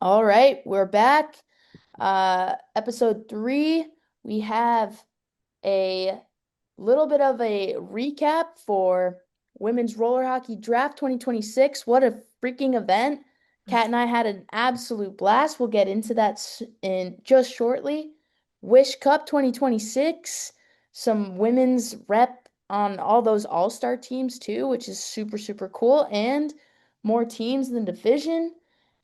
All right, we're back. Episode 3, we have a little bit of a recap for Women's Roller Hockey Draft 2026. What a freaking event. Kat and I had an absolute blast. We'll get into that in just shortly. Wish Cup 2026, some women's rep on all those all-star teams too, which is super, super cool, and more teams in the division.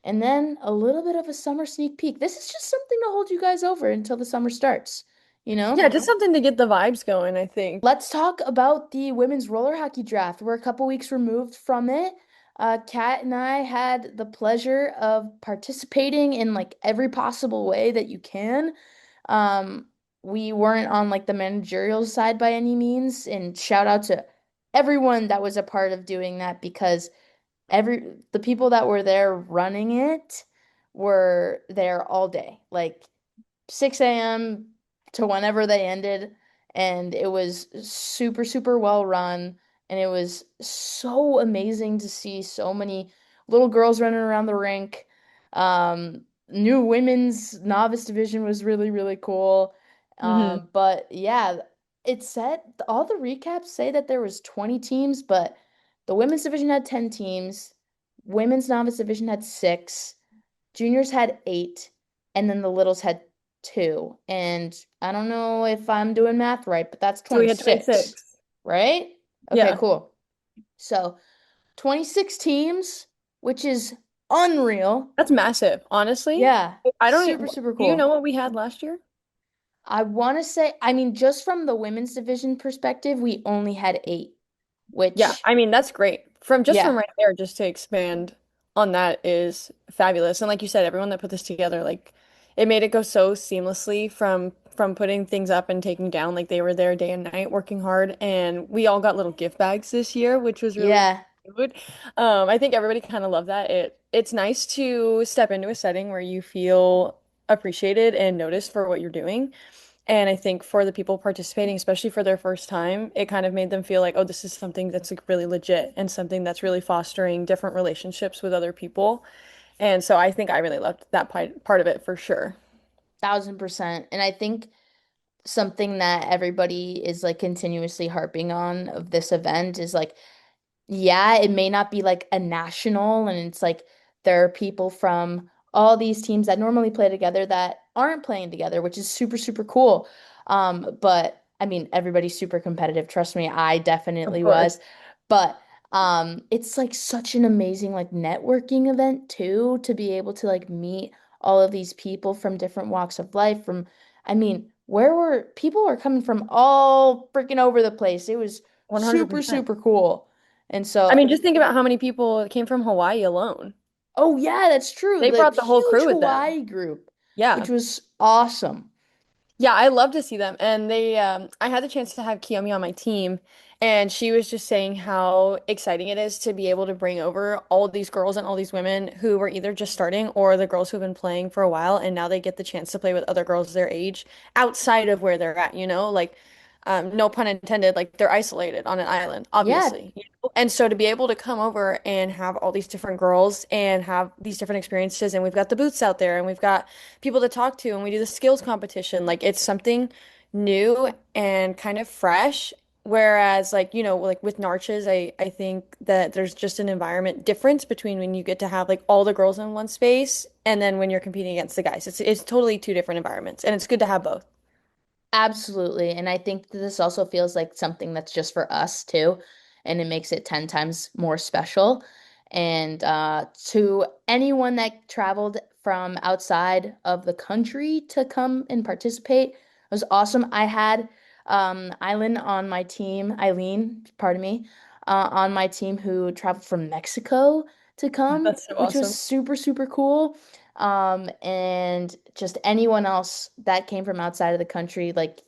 And then a little bit of a summer sneak peek. This is just something to hold you guys over until the summer starts, you know? Yeah, just something to get the vibes going, I think. Let's talk about the women's roller hockey draft. We're a couple weeks removed from it. Kat and I had the pleasure of participating in like every possible way that you can. Um, we weren't on like the managerial side by any means, and shout out to everyone that was a part of doing that because the people that were there running it were there all day. Like 6 a.m. to whenever they ended, and it was super, super well run, and it was so amazing to see so many little girls running around the rink. New women's novice division was really, really cool. Hmm. But yeah, it said all the recaps say that there was 20 teams, but the women's division had 10 teams, women's novice division had 6, juniors had 8, and then the littles had 2. And I don't know if I'm doing math right, but that's So we had 26, 26. right? Okay, Yeah, cool. So 26 teams, which is unreal. that's massive, honestly. Yeah, I don't super, even, super do you know cool. what we had last year? I want to say, I mean, just from the women's division perspective, we only had 8, Yeah, which, I mean, that's great. From yeah, right there, just to expand on that is fabulous. And like you said, everyone that put this together, like it made it go so seamlessly from putting things up and taking down. Like they were there day and night working hard, and we all got little gift bags this year, which was really yeah, cute. I think everybody kind of loved that. It's nice to step into a setting where you feel appreciated and noticed for what you're doing. And I think for the people participating, especially for their first time, it kind of made them feel like, oh, this is something that's like really legit and something that's really fostering different relationships with other people. And so I think I really loved that part of it for sure. 1000%. And I think something that everybody is like continuously harping on of this event is like, yeah, it may not be like a national, and it's like there are people from all these teams that normally play together that aren't playing together, which is super, super cool. But I mean, everybody's super competitive. Trust me, I Of definitely course. was. But it's like such an amazing like networking event too, to be able to like meet all of these people from different walks of life. From, I mean, where were people were coming from all freaking over the place. It was super, 100%. super cool. And I so, mean, just think about how many people came from Hawaii alone. oh yeah, that's true. They The brought the whole huge crew with them. Hawaii group, Yeah. which was awesome. Yeah, I love to see them. And I had the chance to have Kiyomi on my team, and she was just saying how exciting it is to be able to bring over all these girls and all these women who were either just starting or the girls who've been playing for a while, and now they get the chance to play with other girls their age outside of where they're at, like, no pun intended, like they're isolated on an island, Yeah, obviously. And so to be able to come over and have all these different girls and have these different experiences, and we've got the booths out there, and we've got people to talk to and we do the skills competition. Like it's something new and kind of fresh. Whereas like, like with Narches, I think that there's just an environment difference between when you get to have like all the girls in one space and then when you're competing against the guys. It's totally two different environments and it's good to have both. absolutely. And I think that this also feels like something that's just for us too, and it makes it 10 times more special. And to anyone that traveled from outside of the country to come and participate, it was awesome. I had Eileen, pardon me, on my team who traveled from Mexico to come, That's so which was awesome. super, super cool. And just anyone else that came from outside of the country, like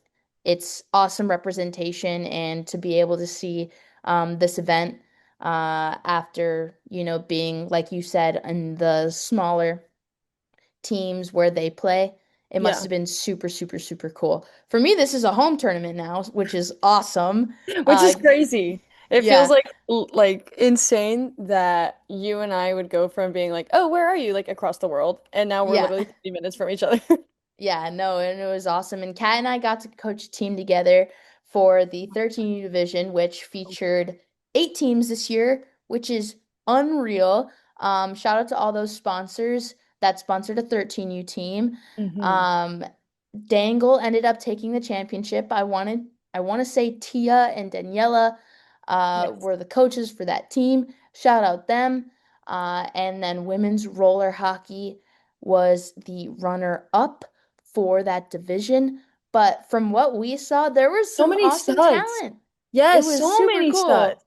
it's awesome representation, and to be able to see this event after, being, like you said, in the smaller teams where they play, it must Yeah. have been super, super, super cool. For me, this is a home tournament now, which is awesome. Which is Uh, crazy. It feels Yeah, like insane that you and I would go from being like, "Oh, where are you?" like across the world, and now we're yeah. literally 30 minutes from each other. Yeah, no, and it was awesome. And Kat and I got to coach a team together for the 13U division, which featured 8 teams this year, which is unreal. Shout out to all those sponsors that sponsored a 13U team. Hmm. Um, Dangle ended up taking the championship. I want to say Tia and Daniela Yes. were the coaches for that team. Shout out them. And then women's roller hockey was the runner up for that division. But from what we saw, there was So some many awesome studs. talent. It Yes, was so super many studs. cool.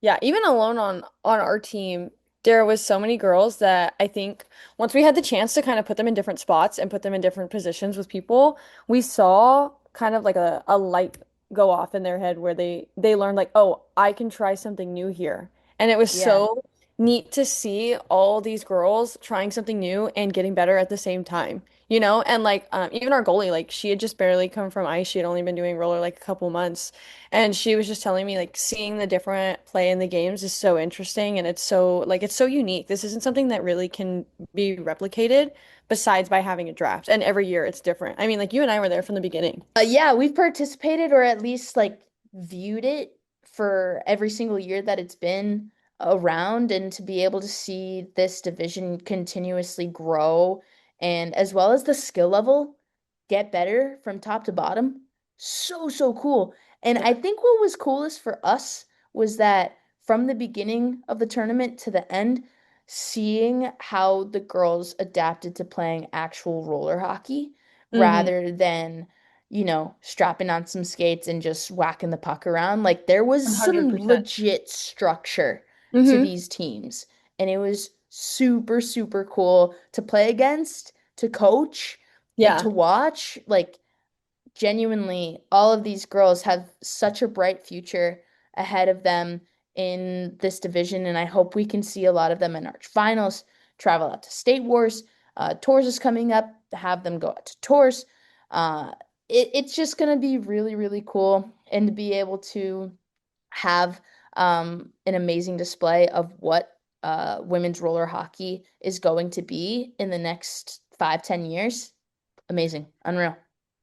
Yeah, even alone on our team, there was so many girls that I think once we had the chance to kind of put them in different spots and put them in different positions with people, we saw kind of like a light go off in their head where they learned like, oh, I can try something new here. And it was Yeah. so neat to see all these girls trying something new and getting better at the same time. You know, and like even our goalie, like she had just barely come from ice. She had only been doing roller like a couple months. And she was just telling me like seeing the different play in the games is so interesting and it's so unique. This isn't something that really can be replicated besides by having a draft. And every year it's different. I mean, like you and I were there from the beginning. Yeah, we've participated or at least like viewed it for every single year that it's been around, and to be able to see this division continuously grow and as well as the skill level get better from top to bottom. So, so cool. And Yeah. I think what was coolest for us was that from the beginning of the tournament to the end, seeing how the girls adapted to playing actual roller hockey Mm-hmm. rather than, strapping on some skates and just whacking the puck around. Like there was some 100%. legit structure to Mm-hmm. these teams, and it was super, super cool to play against, to coach, and Yeah. to watch. Like genuinely, all of these girls have such a bright future ahead of them in this division, and I hope we can see a lot of them in arch finals, travel out to state wars. Tours is coming up, to have them go out to tours. Uh, it's just going to be really, really cool, and to be able to have an amazing display of what women's roller hockey is going to be in the next 5, 10 years. Amazing, unreal.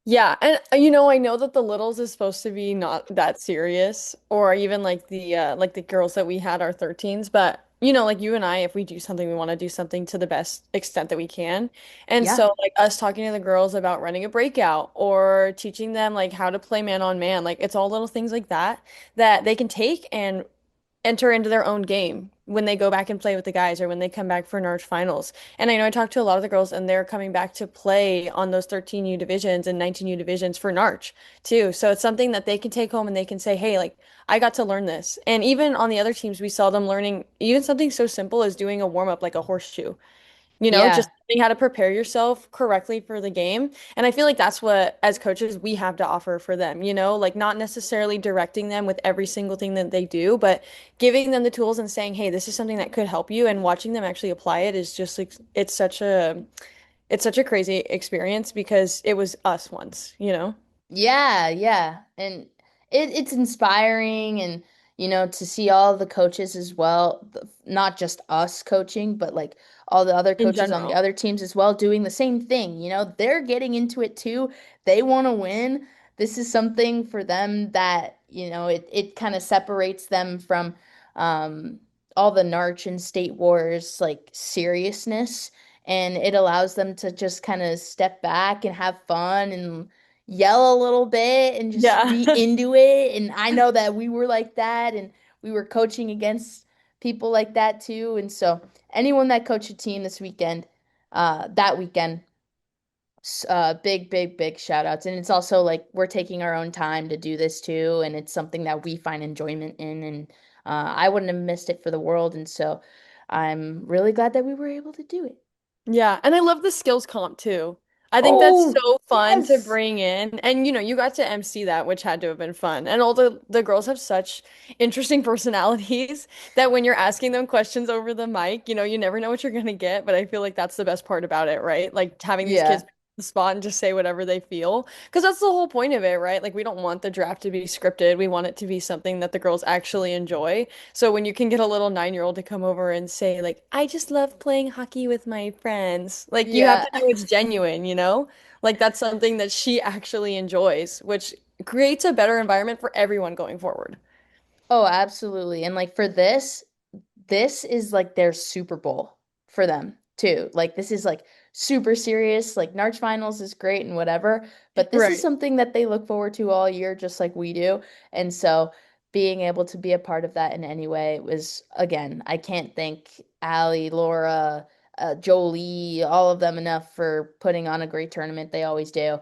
Yeah, and I know that the littles is supposed to be not that serious, or even like the girls that we had our 13s, but like you and I, if we do something, we want to do something to the best extent that we can. And Yeah. so like us talking to the girls about running a breakout or teaching them like how to play man on man, like it's all little things like that that they can take and enter into their own game when they go back and play with the guys or when they come back for Narch finals. And I know I talked to a lot of the girls and they're coming back to play on those 13U divisions and 19U divisions for Narch too. So it's something that they can take home and they can say, hey, like I got to learn this. And even on the other teams, we saw them learning even something so simple as doing a warm up like a horseshoe. Yeah. Just learning how to prepare yourself correctly for the game. And I feel like that's what, as coaches, we have to offer for them, like not necessarily directing them with every single thing that they do, but giving them the tools and saying, hey, this is something that could help you. And watching them actually apply it is just like, it's such a crazy experience because it was us once. Yeah, yeah. And it's inspiring, and to see all the coaches as well, not just us coaching, but like all the other In coaches on the general. other teams as well doing the same thing. They're getting into it too. They want to win. This is something for them that, it kind of separates them from um all the Narch and State Wars like seriousness, and it allows them to just kind of step back and have fun and yell a little bit and just Yeah. be into it. And I know that we were like that, and we were coaching against people like that too. And so anyone that coached a team this weekend, that weekend, big, big, big shout outs. And it's also like we're taking our own time to do this too, and it's something that we find enjoyment in. And I wouldn't have missed it for the world. And so I'm really glad that we were able to do it. Yeah, and I love the skills comp too. I think that's Oh, so fun to yes. bring in. And you got to MC that, which had to have been fun. And all the girls have such interesting personalities that when you're asking them questions over the mic, you never know what you're gonna get, but I feel like that's the best part about it, right? Like having these kids Yeah. the spot and just say whatever they feel. Because that's the whole point of it, right? Like, we don't want the draft to be scripted. We want it to be something that the girls actually enjoy. So when you can get a little 9-year-old to come over and say, like, I just love playing hockey with my friends, like, you have Yeah. to know it's genuine, you know? Like, that's something that she actually enjoys, which creates a better environment for everyone going forward. Oh, absolutely. And like for this is like their Super Bowl for them too. Like this is like super serious. Like March Finals is great and whatever, but this is Right. something that they look forward to all year, just like we do. And so being able to be a part of that in any way was, again, I can't thank Allie, Laura, Jolie, all of them enough for putting on a great tournament. They always do.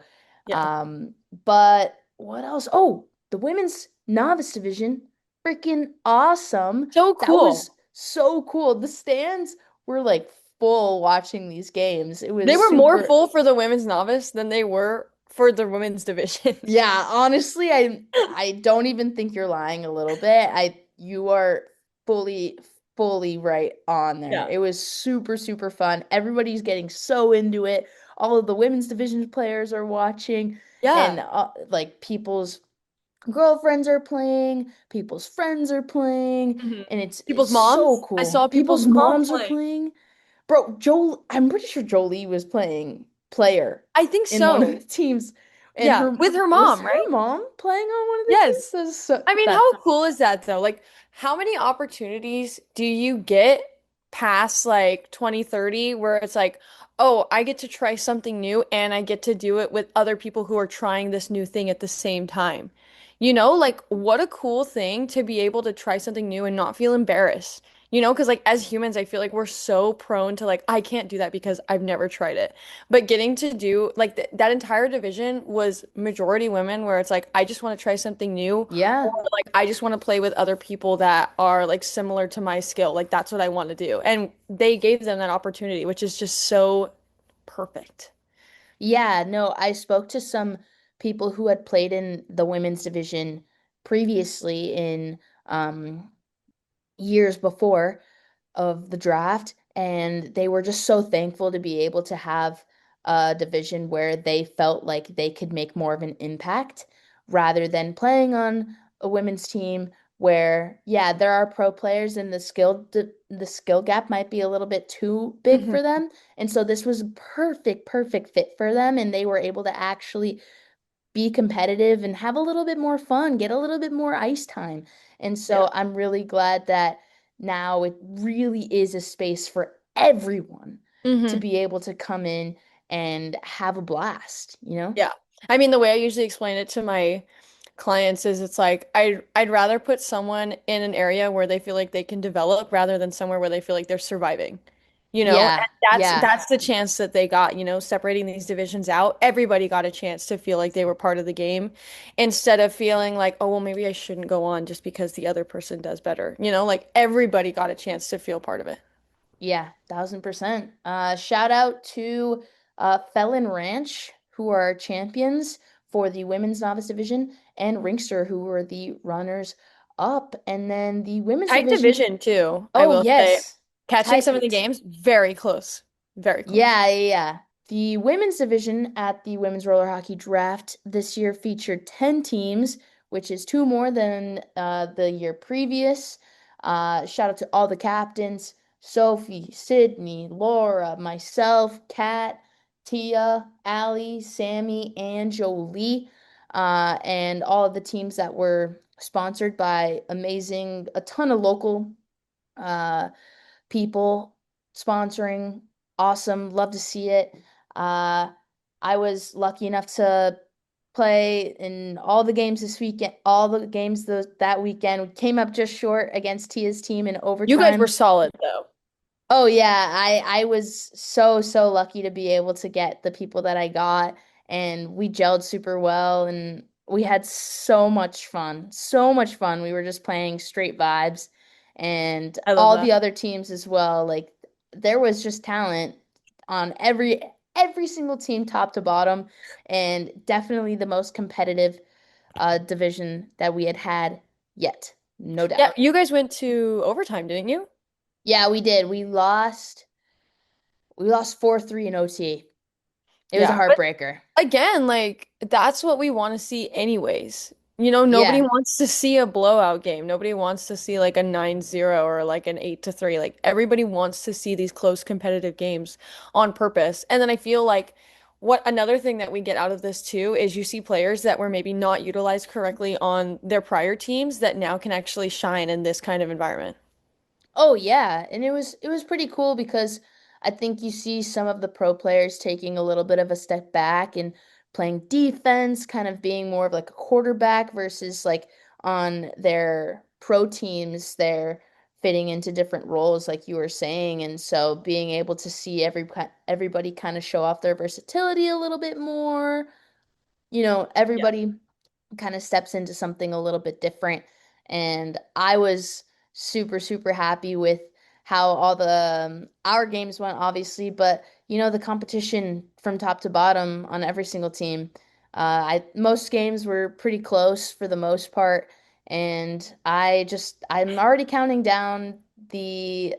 Yeah. Um, but what else? Oh, the women's novice division, freaking awesome. So That was cool. so cool. The stands were like full watching these games. It They was were more super. full for the women's novice than they were for the women's division. Yeah, honestly, I don't even think you're lying a little bit. I you are fully fully right on there. Yeah. It was super super fun. Everybody's getting so into it. All of the women's division players are watching and Yeah. like people's girlfriends are playing, people's friends are playing, hmm and it's People's so moms. I cool. saw people's People's mom moms are playing. playing. Bro, I'm pretty sure Jolie was playing player I think in one of so. the teams, and Yeah, her with her was mom, right? her mom playing on one of the teams. Yes. That's so I mean, that how cool is that though? Like, how many opportunities do you get past like 2030 where it's like, oh, I get to try something new and I get to do it with other people who are trying this new thing at the same time? You know, like what a cool thing to be able to try something new and not feel embarrassed. You know, because like as humans, I feel like we're so prone to like, I can't do that because I've never tried it. But getting to do like that entire division was majority women where it's like, I just want to try something new or yeah. like I just want to play with other people that are like similar to my skill. Like that's what I want to do. And they gave them that opportunity, which is just so perfect. Yeah, no, I spoke to some people who had played in the women's division previously in years before of the draft, and they were just so thankful to be able to have a division where they felt like they could make more of an impact rather than playing on a women's team where, yeah, there are pro players and the skill gap might be a little bit too big Mhm. for them. And so this was perfect fit for them, and they were able to actually be competitive and have a little bit more fun, get a little bit more ice time. And Yeah. so I'm really glad that now it really is a space for everyone to hmm be able to come in and have a blast, you know? Yeah. I mean, the way I usually explain it to my clients is it's like I'd rather put someone in an area where they feel like they can develop rather than somewhere where they feel like they're surviving. You know, and Yeah, that's yeah, that's the chance that they got, you know, separating these divisions out. Everybody got a chance to feel like they were part of the game instead of feeling like, oh, well, maybe I shouldn't go on just because the other person does better. You know, like everybody got a chance to feel part of it. yeah, 1000%. Shout out to Felon Ranch, who are champions for the women's novice division, and Ringster, who were the runners up. And then the women's Tight division. division too, I Oh, will say. yes. Catching some of the Tight. games, very close. Very close. Yeah, yeah, yeah. The women's division at the women's roller hockey draft this year featured 10 teams, which is two more than the year previous. Shout out to all the captains, Sophie, Sydney, Laura, myself, Kat, Tia, Allie, Sammy, and Jolie, and all of the teams that were sponsored by a ton of local uh, people sponsoring. Awesome. Love to see it. Uh, I was lucky enough to play in all the games this weekend, all the games that weekend. We came up just short against Tia's team in You guys were overtime. solid though. Oh yeah, I was so lucky to be able to get the people that I got, and we gelled super well, and we had so much fun. So much fun. We were just playing straight vibes, and I love all the that. other teams as well. Like there was just talent on every single team top to bottom, and definitely the most competitive division that we had yet. No Yeah, doubt. you guys went to overtime, didn't you? Yeah, we did. We lost 4-3 in OT. It was a Yeah. heartbreaker. Again, like that's what we want to see anyways. You know, nobody Yeah. wants to see a blowout game. Nobody wants to see like a 9-0 or like an 8-3. Like everybody wants to see these close competitive games on purpose. And then I feel like what another thing that we get out of this too is you see players that were maybe not utilized correctly on their prior teams that now can actually shine in this kind of environment. Oh yeah, and it was pretty cool because I think you see some of the pro players taking a little bit of a step back and playing defense, kind of being more of like a quarterback versus like on their pro teams, they're fitting into different roles like you were saying, and so being able to see everybody kind of show off their versatility a little bit more, Yeah. everybody kind of steps into something a little bit different. And I was super, super happy with how all the our games went, obviously, but the competition from top to bottom on every single team. I most games were pretty close for the most part, and I'm already counting down the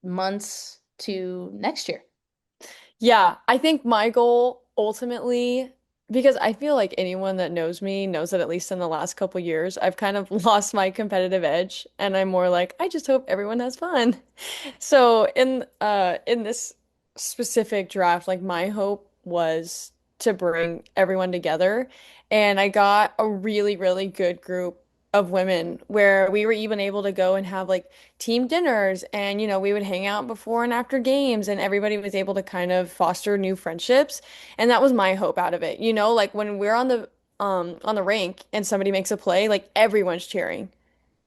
months to next year. Yeah, I think my goal ultimately, because I feel like anyone that knows me knows that at least in the last couple years, I've kind of lost my competitive edge, and I'm more like, I just hope everyone has fun. So in this specific draft, like my hope was to bring everyone together, and I got a really, really good group of women where we were even able to go and have like team dinners and we would hang out before and after games and everybody was able to kind of foster new friendships and that was my hope out of it. Like when we're on the rink and somebody makes a play, like everyone's cheering.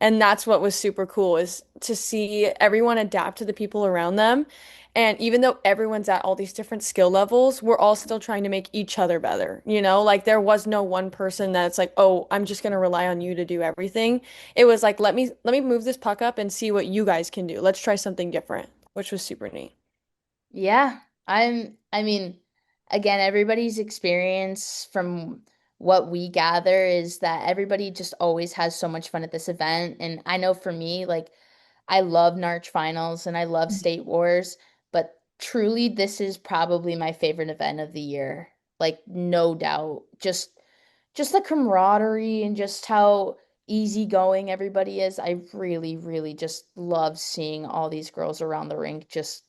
And that's what was super cool is to see everyone adapt to the people around them. And even though everyone's at all these different skill levels, we're all still trying to make each other better. Like there was no one person that's like, "Oh, I'm just going to rely on you to do everything." It was like, "Let me move this puck up and see what you guys can do. Let's try something different," which was super neat. Yeah, I mean, again, everybody's experience from what we gather is that everybody just always has so much fun at this event. And I know for me, like, I love Narch finals and I love State Wars, but truly, this is probably my favorite event of the year. Like, no doubt. Just the camaraderie and just how easygoing everybody is. I really, really just love seeing all these girls around the rink just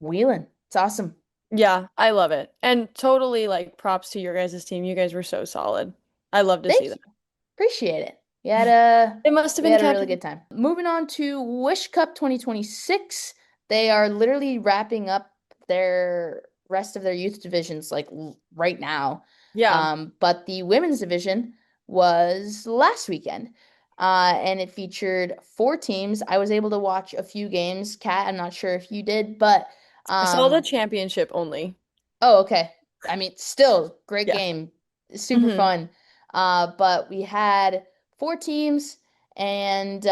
wheeling. It's awesome. Yeah, I love it. And totally like props to your guys' team. You guys were so solid. I love to Thank see that. you. Appreciate it. We had a It must have we been had a really catching. good time. Moving on to Wish Cup 2026. They are literally wrapping up their rest of their youth divisions like right now. Yeah. But the women's division was last weekend. And it featured four teams. I was able to watch a few games. Kat, I'm not sure if you did, but I saw the um, championship only. oh, okay. I mean, still great Yeah. game. Super Hmm. fun. But we had four teams and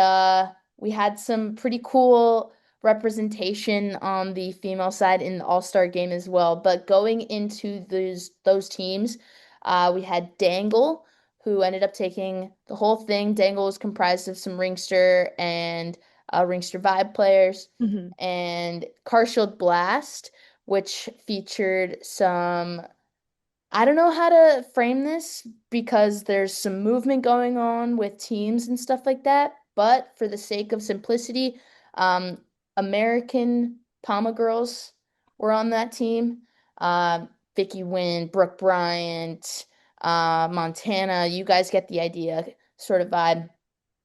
we had some pretty cool representation on the female side in the All-Star game as well. But going into those teams, we had Dangle, who ended up taking the whole thing. Dangle was comprised of some ringster and ringster vibe players, Hmm. and Carshield Blast, which featured some, I don't know how to frame this because there's some movement going on with teams and stuff like that, but for the sake of simplicity, um, American Palma girls were on that team. Vicky Wynn, Brooke Bryant, Montana, you guys get the idea, sort of vibe,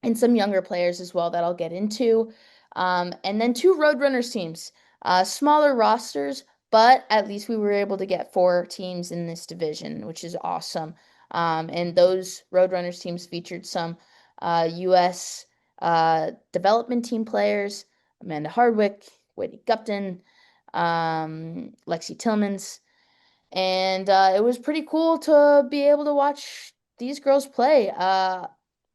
and some younger players as well that I'll get into. And then two Roadrunners teams, smaller rosters, but at least we were able to get four teams in this division, which is awesome. And those Roadrunners teams featured some U.S. Development team players, Amanda Hardwick, Whitney Gupton, Lexi Tillmans. And it was pretty cool to be able to watch these girls play.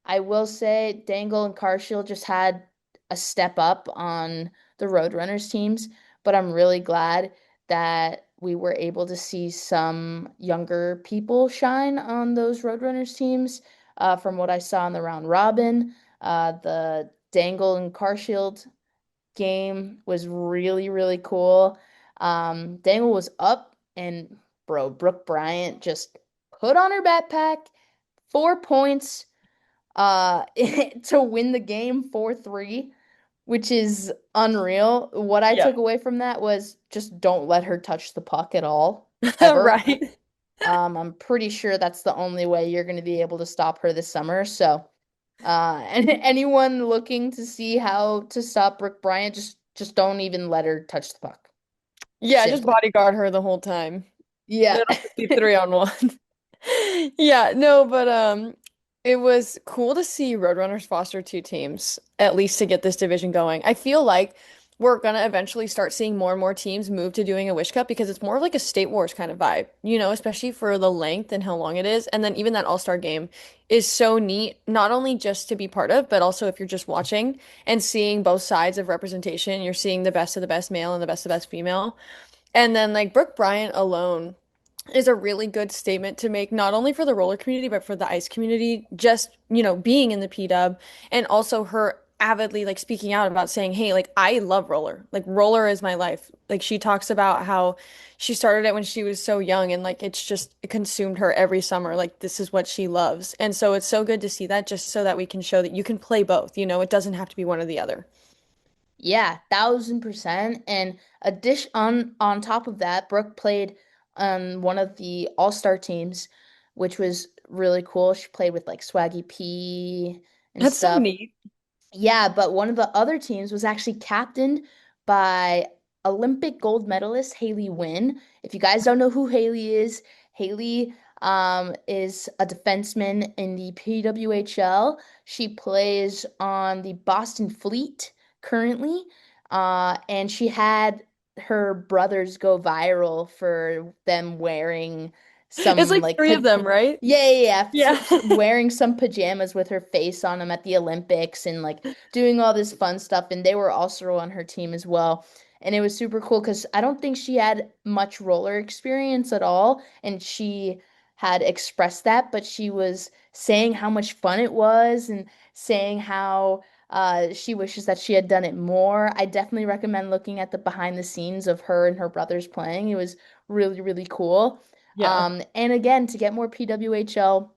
I will say Dangle and Carshield just had a step up on the Roadrunners teams, but I'm really glad that we were able to see some younger people shine on those Roadrunners teams. From what I saw in the round robin, the Dangle and Carshield game was really, really cool. Dangle was up and bro, Brooke Bryant just put on her backpack, 4 points, to win the game 4-3, which is unreal. What I Yeah. took away from that was just don't let her touch the puck at all, ever. Right. I'm pretty sure that's the only way you're going to be able to stop her this summer. So, and anyone looking to see how to stop Brooke Bryant, just don't even let her touch the puck. Yeah, just Simply. bodyguard her the whole time. Yeah. It'll just be 3-on-1. Yeah, no, but it was cool to see Roadrunners foster two teams, at least to get this division going. I feel like we're gonna eventually start seeing more and more teams move to doing a Wish Cup because it's more of like a State Wars kind of vibe, especially for the length and how long it is. And then even that All-Star game is so neat, not only just to be part of, but also if you're just watching and seeing both sides of representation, you're seeing the best of the best male and the best of the best female. And then like Brooke Bryant alone is a really good statement to make, not only for the roller community, but for the ice community, just, being in the P-dub and also her avidly like speaking out about saying, hey, like I love roller. Like roller is my life. Like she talks about how she started it when she was so young and like it consumed her every summer. Like this is what she loves. And so it's so good to see that just so that we can show that you can play both, it doesn't have to be one or the other. Yeah, 1,000%. And a dish on top of that, Brooke played on one of the all-star teams, which was really cool. She played with like Swaggy P and That's so stuff. neat. Yeah, but one of the other teams was actually captained by Olympic gold medalist Haley Wynn. If you guys don't know who Haley is, Haley is a defenseman in the PWHL. She plays on the Boston Fleet currently, and she had her brothers go viral for them wearing It's some like like three of them, right? yeah, yeah, yeah. Yeah. Wearing some pajamas with her face on them at the Olympics and like doing all this fun stuff. And they were also on her team as well. And it was super cool because I don't think she had much roller experience at all. And she had expressed that, but she was saying how much fun it was and saying how she wishes that she had done it more. I definitely recommend looking at the behind the scenes of her and her brothers playing. It was really, really cool. Yeah. And again, to get more PWHL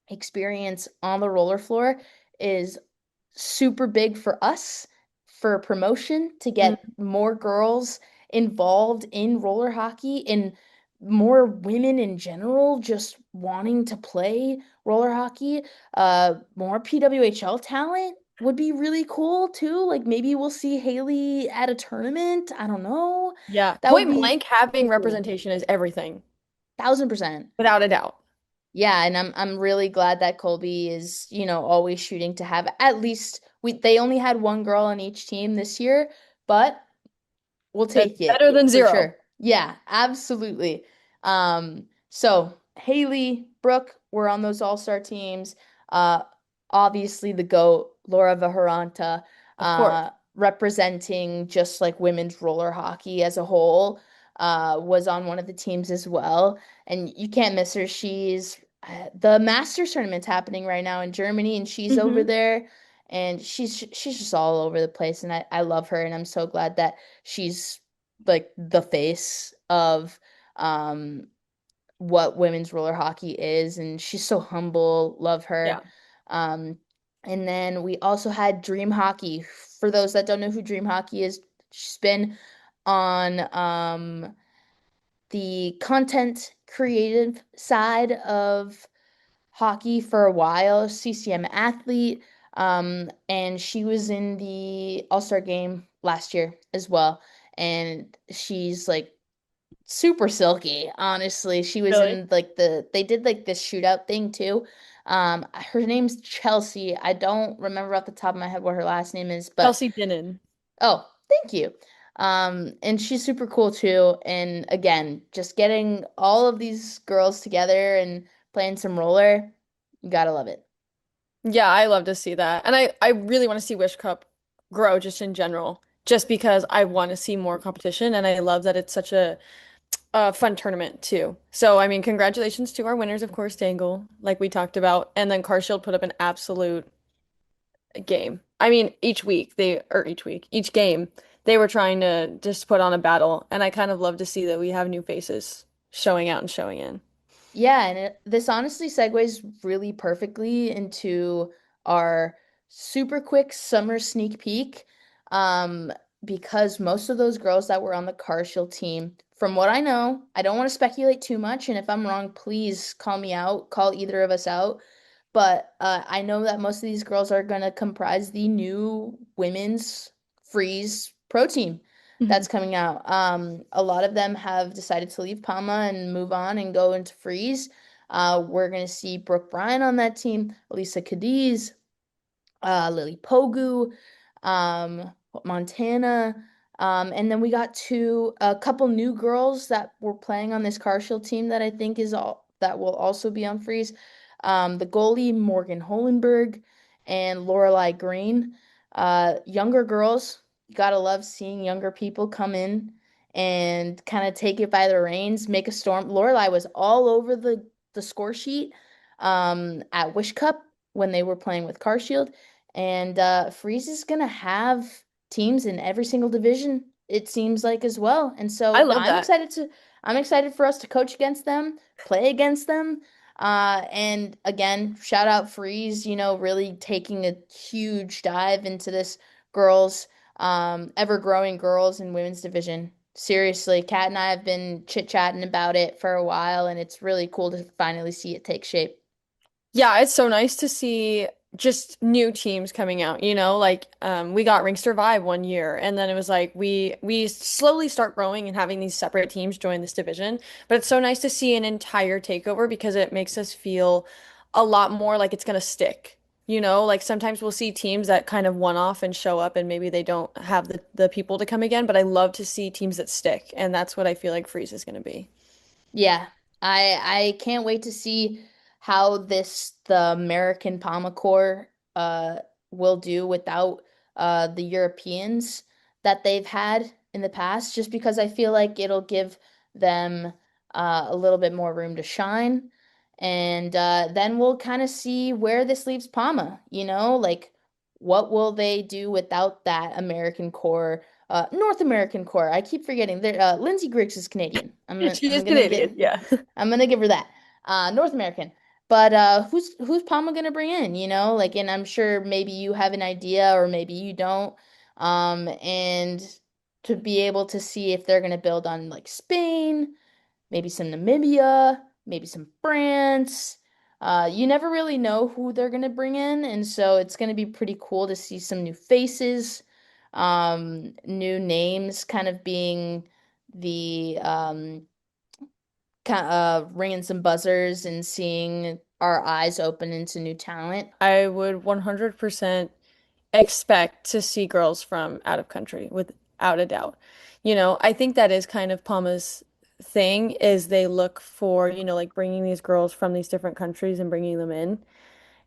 experience on the roller floor is super big for us for promotion to get Mm. more girls involved in roller hockey and more women in general just wanting to play roller hockey. More PWHL talent would be really cool too. Like maybe we'll see Haley at a tournament. I don't know. Yeah. That would Point be blank, having so cool. representation is everything, 1,000%. without a doubt. Yeah, and I'm really glad that Colby is, always shooting to have at least they only had one girl on each team this year, but we'll That's take it better than for zero. sure. Yeah, absolutely. So Haley, Brooke were on those all-star teams. Uh, Obviously the GOAT, Laura Vahoranta, Of course. representing just like women's roller hockey as a whole, was on one of the teams as well. And you can't miss her. She's the Masters tournament's happening right now in Germany, and she's over Hmm. there, and she's just all over the place, and I love her, and I'm so glad that she's like the face of um what women's roller hockey is, and she's so humble. Love her. Yeah. Um, and then we also had Dream Hockey. For those that don't know who Dream Hockey is, she's been on the content creative side of hockey for a while, CCM athlete. And she was in the All-Star game last year as well. And she's like super silky, honestly. She was Really? in like they did like this shootout thing too. Her name's Chelsea. I don't remember off the top of my head what her last name is, but Kelsey Dinnan. oh, thank you. And she's super cool too. And again, just getting all of these girls together and playing some roller, you gotta love it. Yeah, I love to see that. And I really want to see Wish Cup grow just in general, just because I want to see more competition and I love that it's such a fun tournament too. So, I mean, congratulations to our winners, of course, Dangle, like we talked about. And then Carshield put up an absolute game. I mean, each game, they were trying to just put on a battle. And I kind of love to see that we have new faces. showing out and showing in. Yeah, and this honestly segues really perfectly into our super quick summer sneak peek. Um, because most of those girls that were on the car shield team, from what I know, I don't want to speculate too much, and if I'm wrong, please call me out, call either of us out. But I know that most of these girls are going to comprise the new women's freeze pro team Mhm. that's coming out. A lot of them have decided to leave Palma and move on and go into freeze. We're going to see Brooke Bryan on that team, Elisa Cadiz, Lily Pogu, um, Montana. And then we got a couple new girls that were playing on this Car Shield team that I think is all that will also be on freeze. The goalie Morgan Holenberg and Lorelai Green. Younger girls, you gotta love seeing younger people come in and kind of take it by the reins, make a storm. Lorelai was all over the score sheet at Wish Cup when they were playing with Car Shield. And Freeze is gonna have teams in every single division, it seems like as well. And I so love that. I'm excited for us to coach against them, play against them. And again, shout out Freeze, really taking a huge dive into this girls, ever growing girls and women's division. Seriously, Kat and I have been chit-chatting about it for a while, and it's really cool to finally see it take shape. Yeah, it's so nice to see just new teams coming out, like we got Ringster Vibe one year and then it was like we slowly start growing and having these separate teams join this division. But it's so nice to see an entire takeover because it makes us feel a lot more like it's gonna stick. Like sometimes we'll see teams that kind of one off and show up and maybe they don't have the people to come again, but I love to see teams that stick, and that's what I feel like Freeze is gonna be. Yeah, I can't wait to see how the American Palma Corps will do without the Europeans that they've had in the past, just because I feel like it'll give them a little bit more room to shine. And then we'll kind of see where this leaves Palma, like what will they do without that American core, North American core. I keep forgetting. Lindsey Griggs is Canadian. She is I'm gonna get Canadian, yeah. I'm gonna give her that. North American. But who's Palma gonna bring in, Like, and I'm sure maybe you have an idea or maybe you don't. And to be able to see if they're gonna build on like Spain, maybe some Namibia, maybe some France. You never really know who they're gonna bring in, and so it's gonna be pretty cool to see some new faces, new names kind of being the ringing some buzzers and seeing our eyes open into new talent. I would 100% expect to see girls from out of country without a doubt. I think that is kind of Palma's thing is they look for, like bringing these girls from these different countries and bringing them in.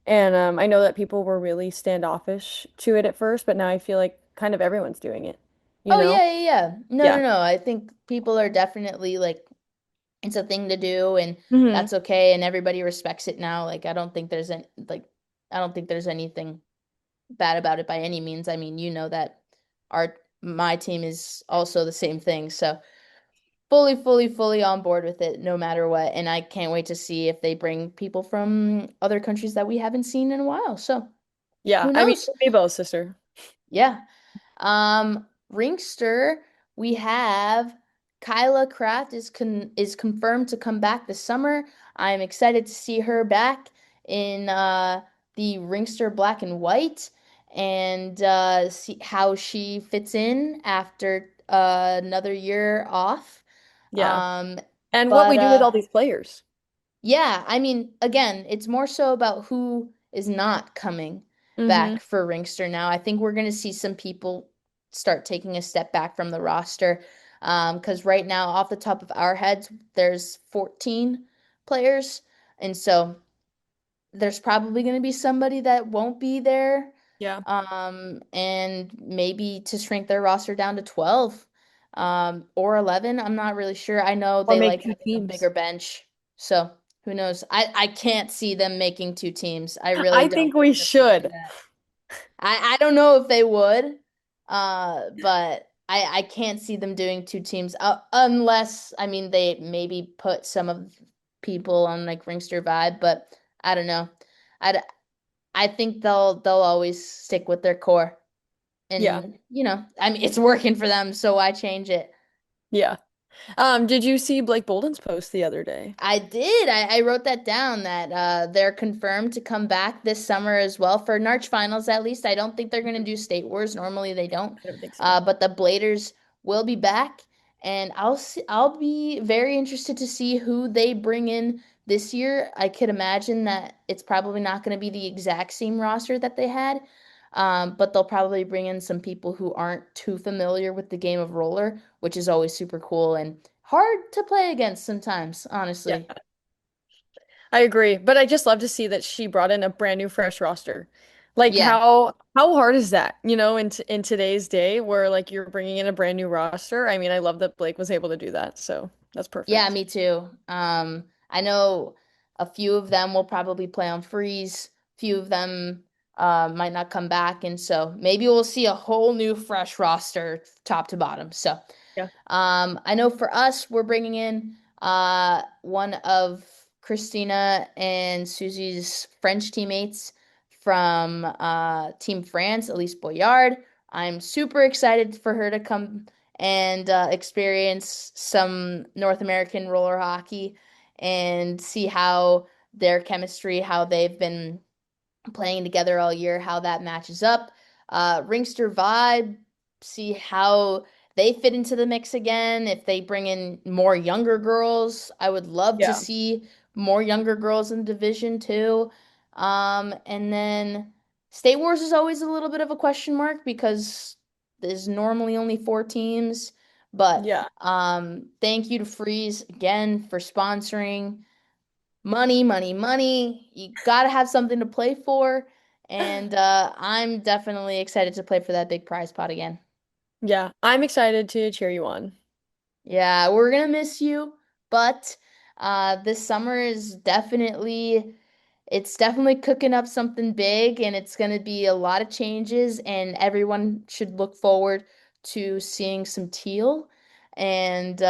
And I know that people were really standoffish to it at first, but now I feel like kind of everyone's doing it, you Oh know? yeah, yeah, yeah. No, Yeah. no, no. I think people are definitely like it's a thing to do and Hmm. that's okay and everybody respects it now. Like I don't think there's anything bad about it by any means. I mean, that our my team is also the same thing. So fully, fully, fully on board with it no matter what. And I can't wait to see if they bring people from other countries that we haven't seen in a while. So Yeah. who I mean, knows? me both, sister. Yeah. Ringster, we have Kyla Kraft is confirmed to come back this summer. I'm excited to see her back in the Ringster Black and White and see how she fits in after another year off. Yeah. Um, And what but we do with all these players. yeah, I mean, again, it's more so about who is not coming Hmm. back for Ringster now. I think we're going to see some people start taking a step back from the roster. Because right now, off the top of our heads, there's 14 players. And so there's probably going to be somebody that won't be there. Yeah. And maybe to shrink their roster down to 12, or 11. I'm not really sure. I know Or they make like two having a teams. bigger bench. So who knows? I can't see them making two teams. I really I don't think we that they do should. that. I don't know if they would, but I can't see them doing two teams unless I mean they maybe put some of people on like Ringster Vibe, but I don't know. I I think they'll always stick with their core. Yeah. And I mean it's working for them, so why change it? Yeah. Did you see Blake Bolden's post the other day? I did. I wrote that down that they're confirmed to come back this summer as well for Narch finals at least. I don't think they're going to do State Wars. Normally they don't. I don't think so. But the Bladers will be back and I'll be very interested to see who they bring in this year. I could imagine that it's probably not going to be the exact same roster that they had. But they'll probably bring in some people who aren't too familiar with the game of roller, which is always super cool and hard to play against sometimes, Yeah, honestly. I agree. But I just love to see that she brought in a brand new fresh roster. Like Yeah. how hard is that? You know, in today's day where like you're bringing in a brand new roster. I mean, I love that Blake was able to do that. So that's Yeah, perfect. me too. I know a few of them will probably play on freeze. Few of them might not come back, and so maybe we'll see a whole new fresh roster top to bottom. So Yeah. I know for us, we're bringing in one of Christina and Susie's French teammates from Team France, Elise Boyard. I'm super excited for her to come and experience some North American roller hockey and see how their chemistry, how they've been playing together all year, how that matches up. Ringster Vibe, see how they fit into the mix again. If they bring in more younger girls, I would love to Yeah. see more younger girls in the division too. And then State Wars is always a little bit of a question mark because there's normally only four teams. But Yeah. thank you to Freeze again for sponsoring. Money, money, money. You got to have something to play for. And I'm definitely excited to play for that big prize pot again. Yeah. I'm excited to cheer you on. Yeah, we're gonna miss you, but this summer is definitely cooking up something big and it's gonna be a lot of changes and everyone should look forward to seeing some teal and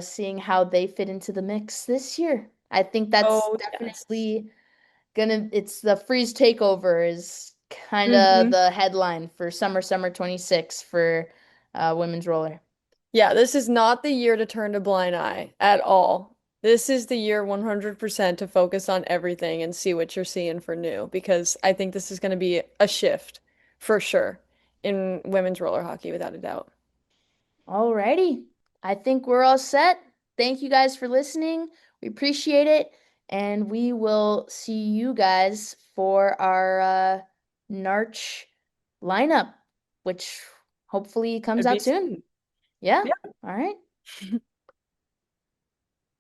seeing how they fit into the mix this year. I think that's Oh, yes. definitely it's the freeze takeover is kind of Hmm. the headline for summer 26 for women's roller. Yeah, this is not the year to turn a blind eye at all. This is the year 100% to focus on everything and see what you're seeing for new because I think this is going to be a shift for sure in women's roller hockey without a doubt. Alrighty. I think we're all set. Thank you guys for listening. We appreciate it. And we will see you guys for our Narch lineup, which hopefully comes Could be out soon. soon. Yeah. Yeah. All right.